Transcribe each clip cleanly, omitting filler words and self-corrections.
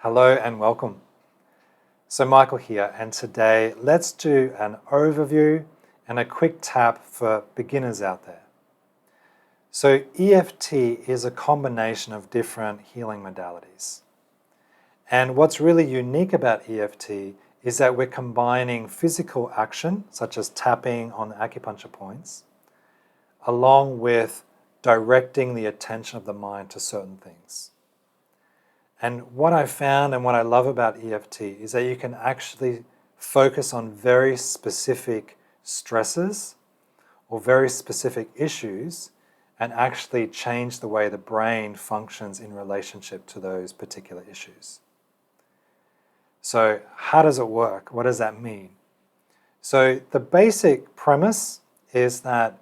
Hello and welcome. So Michael here, and today let's do an overview and a quick tap for beginners out there. So EFT is a combination of different healing modalities. And what's really unique about EFT is that we're combining physical action, such as tapping on the acupuncture points, along with directing the attention of the mind to certain things. And what I found and what I love about EFT is that you can actually focus on very specific stresses or very specific issues and actually change the way the brain functions in relationship to those particular issues. So how does it work? What does that mean? So the basic premise is that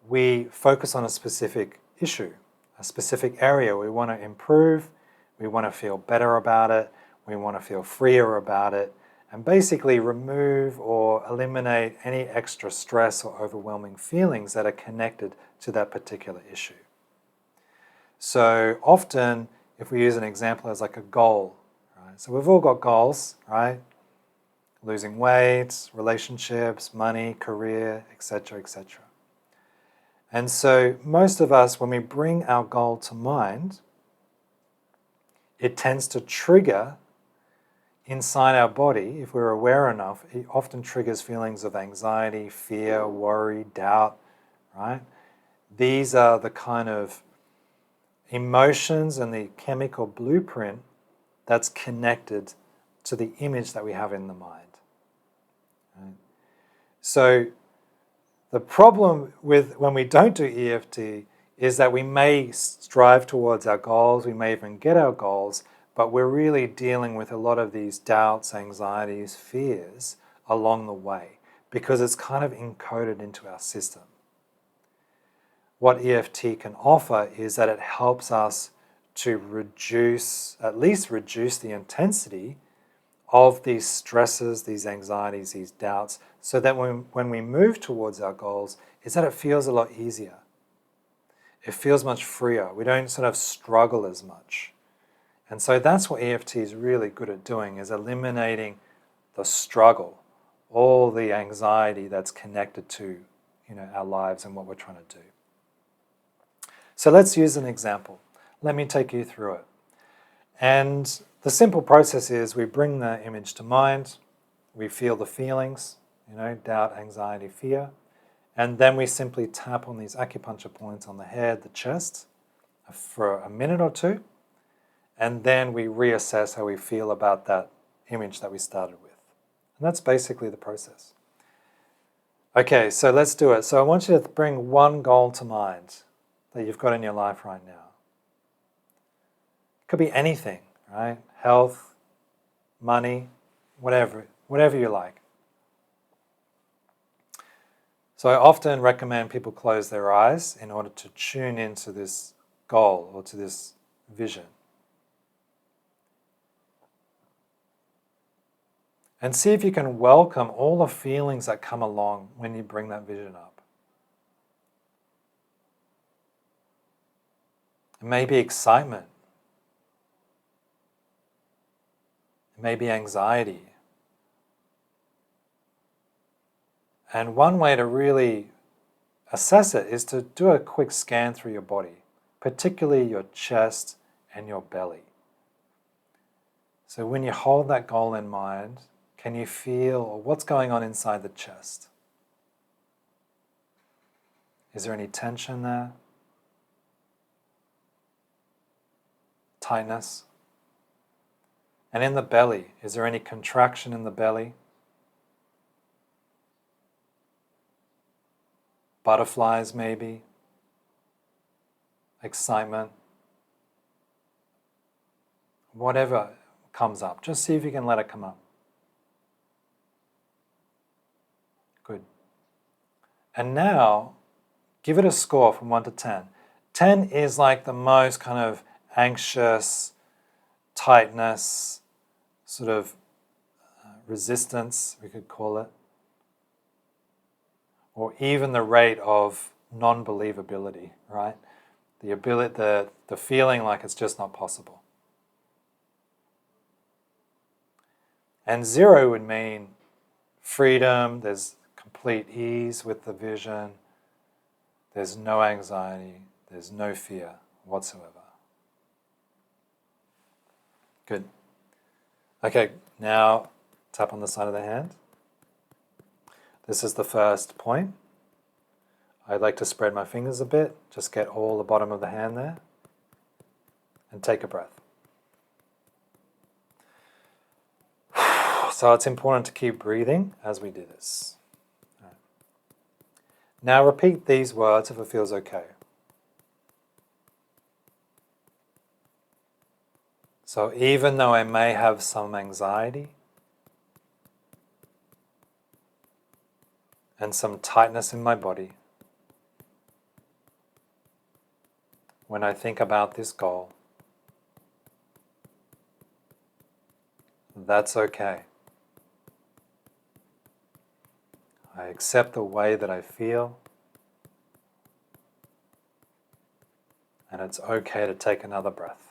we focus on a specific issue, a specific area we want to improve. We want to feel better about it, we want to feel freer about it, and basically remove or eliminate any extra stress or overwhelming feelings that are connected to that particular issue. So often, if we use an example as like a goal, right? So we've all got goals, right? Losing weight, relationships, money, career, etc., etc. And so most of us, when we bring our goal to mind, it tends to trigger inside our body, if we're aware enough, it often triggers feelings of anxiety, fear, worry, doubt, right? These are the kind of emotions and the chemical blueprint that's connected to the image that we have in the mind. Right? So the problem with when we don't do EFT is that we may strive towards our goals, we may even get our goals, but we're really dealing with a lot of these doubts, anxieties, fears along the way because it's kind of encoded into our system. What EFT can offer is that it helps us to at least reduce the intensity of these stresses, these anxieties, these doubts, so that when we move towards our goals, is that it feels a lot easier. It feels much freer. We don't sort of struggle as much. And so that's what EFT is really good at doing, is eliminating the struggle, all the anxiety that's connected to our lives and what we're trying to do. So let's use an example. Let me take you through it. And the simple process is we bring the image to mind, we feel the feelings, doubt, anxiety, fear, and then we simply tap on these acupuncture points on the head, the chest, for a minute or two, and then we reassess how we feel about that image that we started with. And that's basically the process. Okay, so let's do it. So I want you to bring one goal to mind that you've got in your life right now. It could be anything, right? Health, money, whatever you like. So I often recommend people close their eyes in order to tune into this goal or to this vision. And see if you can welcome all the feelings that come along when you bring that vision up. It may be excitement. It may be anxiety. And one way to really assess it is to do a quick scan through your body, particularly your chest and your belly. So when you hold that goal in mind, can you feel what's going on inside the chest? Is there any tension there? Tightness? And in the belly, is there any contraction in the belly? Butterflies maybe? Excitement? Whatever comes up, just see if you can let it come up. Good. And now, give it a score from 1 to 10. 10 is like the most kind of anxious, tightness, sort of resistance, we could call it. Or even the rate of non-believability, right? The feeling like it's just not possible. And 0 would mean freedom, there's complete ease with the vision, there's no anxiety, there's no fear whatsoever. Good. Okay, now tap on the side of the hand. This is the first point. I'd like to spread my fingers a bit, just get all the bottom of the hand there, and take a breath. So it's important to keep breathing as we do this. Right. Now repeat these words if it feels okay. So even though I may have some anxiety and some tightness in my body, when I think about this goal, that's okay. I accept the way that I feel, and it's okay to take another breath.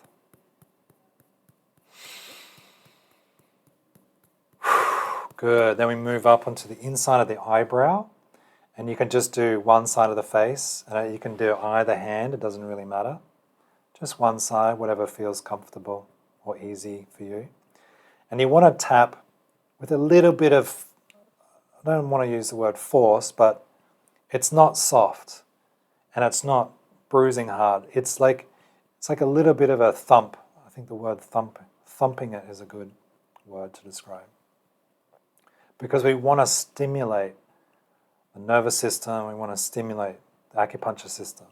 Good. Then we move up onto the inside of the eyebrow, and you can just do one side of the face, and you can do either hand, it doesn't really matter. Just one side, whatever feels comfortable or easy for you. And you want to tap with a little bit of, I don't want to use the word force, but it's not soft and it's not bruising hard. It's like a little bit of a thump. I think the word thumping it is a good word to describe. Because we want to stimulate the nervous system, we want to stimulate the acupuncture system.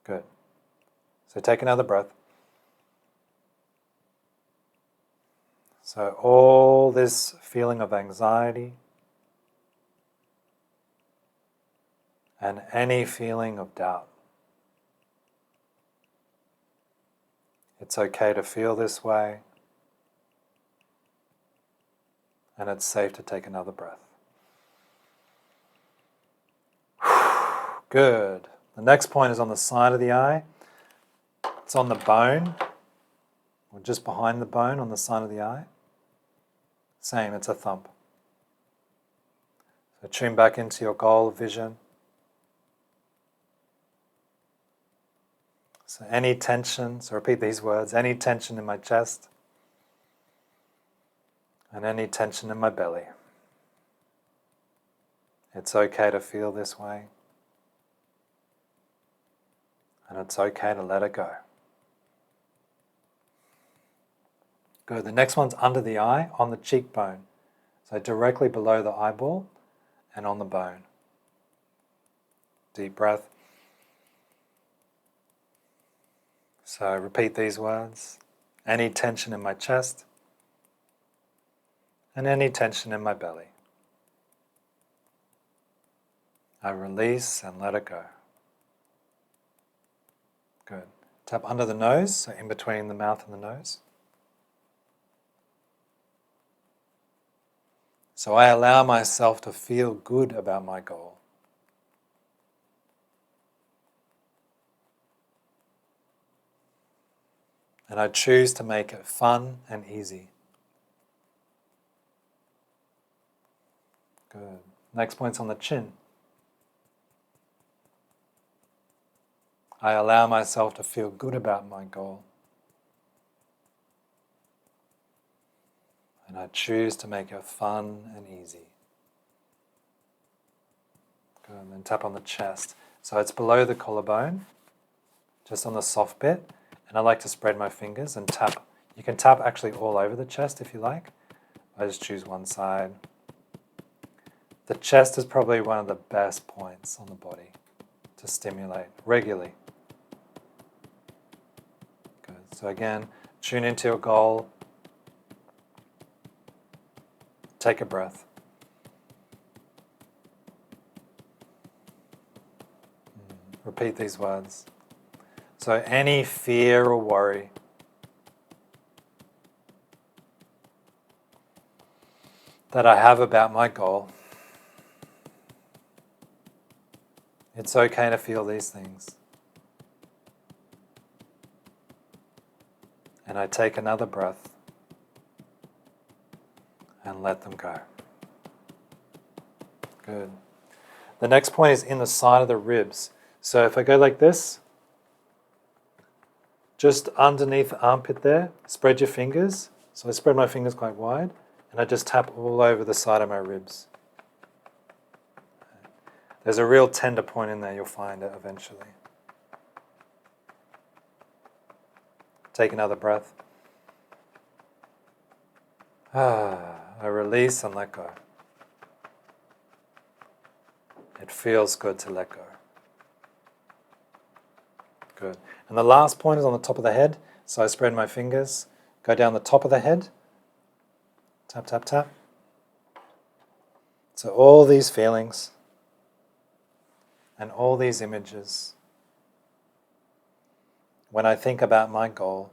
Good. So take another breath. So all this feeling of anxiety and any feeling of doubt. It's okay to feel this way, and it's safe to take another breath. Good. The next point is on the side of the eye. It's on the bone, or just behind the bone on the side of the eye. Same, it's a thump. So tune back into your goal vision. So any tension, so repeat these words, any tension in my chest and any tension in my belly. It's okay to feel this way, and it's okay to let it go. Good. The next one's under the eye, on the cheekbone. So directly below the eyeball and on the bone. Deep breath. So repeat these words. Any tension in my chest and any tension in my belly. I release and let it go. Good. Tap under the nose, so in between the mouth and the nose. So I allow myself to feel good about my goal. And I choose to make it fun and easy. Good. Next point's on the chin. I allow myself to feel good about my goal. And I choose to make it fun and easy. Good. And then tap on the chest. So it's below the collarbone, just on the soft bit. And I like to spread my fingers and tap. You can tap actually all over the chest if you like. I just choose one side. The chest is probably one of the best points on the body to stimulate regularly. Good. So again, tune into your goal. Take a breath. Repeat these words. So any fear or worry that I have about my goal, it's okay to feel these things. And I take another breath. and let them go. Good. The next point is in the side of the ribs. So if I go like this, just underneath the armpit there, spread your fingers. So I spread my fingers quite wide, and I just tap all over the side of my ribs. There's a real tender point in there, you'll find it eventually. Take another breath. I release and let go. It feels good to let go. Good. And the last point is on the top of the head. So I spread my fingers, go down the top of the head. Tap, tap, tap. So all these feelings and all these images, when I think about my goal,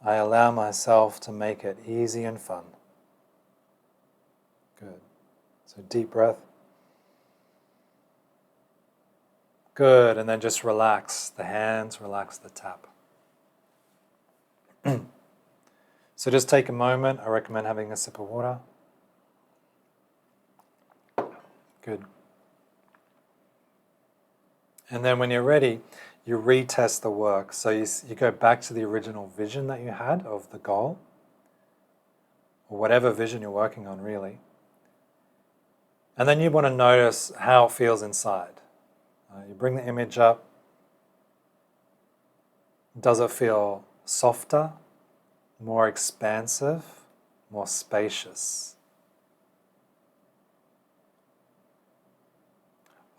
I allow myself to make it easy and fun. Good. So deep breath. Good, and then just relax the hands, relax the tap. So just take a moment. I recommend having a sip of water. Good. And then when you're ready, you retest the work. So you go back to the original vision that you had of the goal, or whatever vision you're working on really. And then you want to notice how it feels inside. You bring the image up. Does it feel softer, more expansive, more spacious?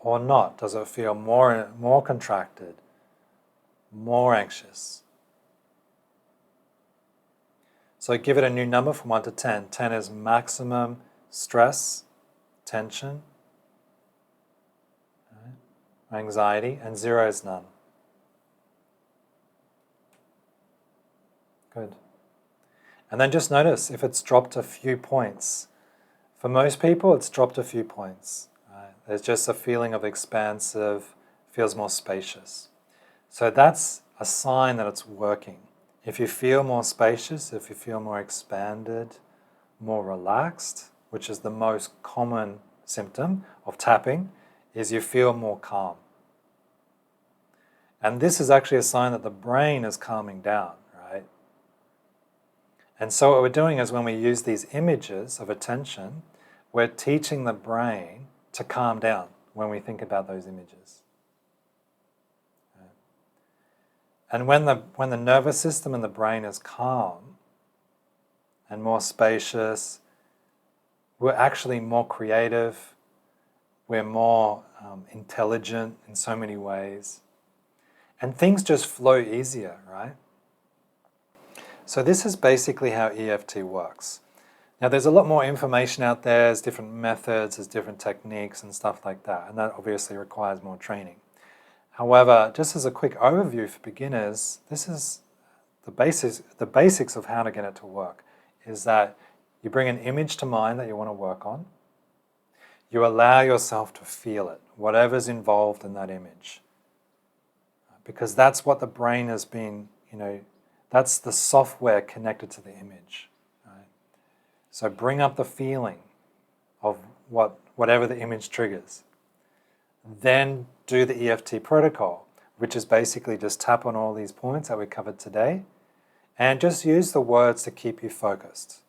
Or not? Does it feel more contracted, more anxious? So give it a new number from 1 to 10. 10 is maximum stress, tension, anxiety, and 0 is none. Good. And then just notice if it's dropped a few points. For most people, it's dropped a few points. Right? There's just a feeling of expansive, feels more spacious. So that's a sign that it's working. If you feel more spacious, if you feel more expanded, more relaxed, which is the most common symptom of tapping, is you feel more calm. And this is actually a sign that the brain is calming down, right? And so what we're doing is when we use these images of attention, we're teaching the brain to calm down when we think about those images. And when the nervous system and the brain is calm and more spacious, we're actually more creative, we're more intelligent in so many ways, and things just flow easier, right? So this is basically how EFT works. Now there's a lot more information out there, there's different methods, there's different techniques and stuff like that, and that obviously requires more training. However, just as a quick overview for beginners, this is the basics of how to get it to work, is that you bring an image to mind that you want to work on. You allow yourself to feel it, whatever's involved in that image. Because that's what the brain has been, that's the software connected to the image. Right? So bring up the feeling of whatever the image triggers. Then do the EFT protocol, which is basically just tap on all these points that we covered today, and just use the words to keep you focused.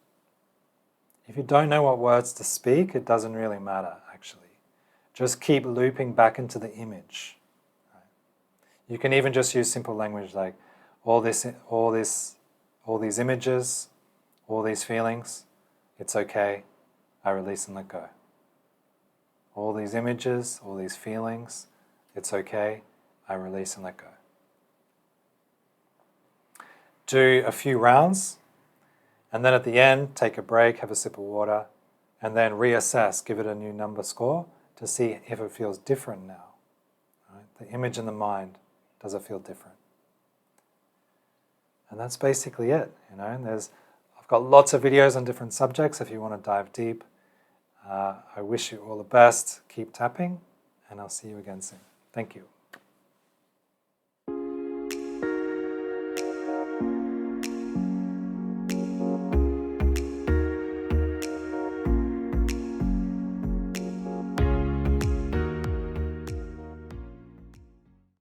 If you don't know what words to speak, it doesn't really matter, actually. Just keep looping back into the image. Right? You can even just use simple language like all these images, all these feelings, it's okay, I release and let go. All these images, all these feelings, it's okay, I release and let go. Do a few rounds, and then at the end, take a break, have a sip of water, and then reassess, give it a new number score to see if it feels different now. Right? The image in the mind, does it feel different? And that's basically it. And I've got lots of videos on different subjects if you want to dive deep. I wish you all the best. Keep tapping, and I'll see you again soon. Thank you.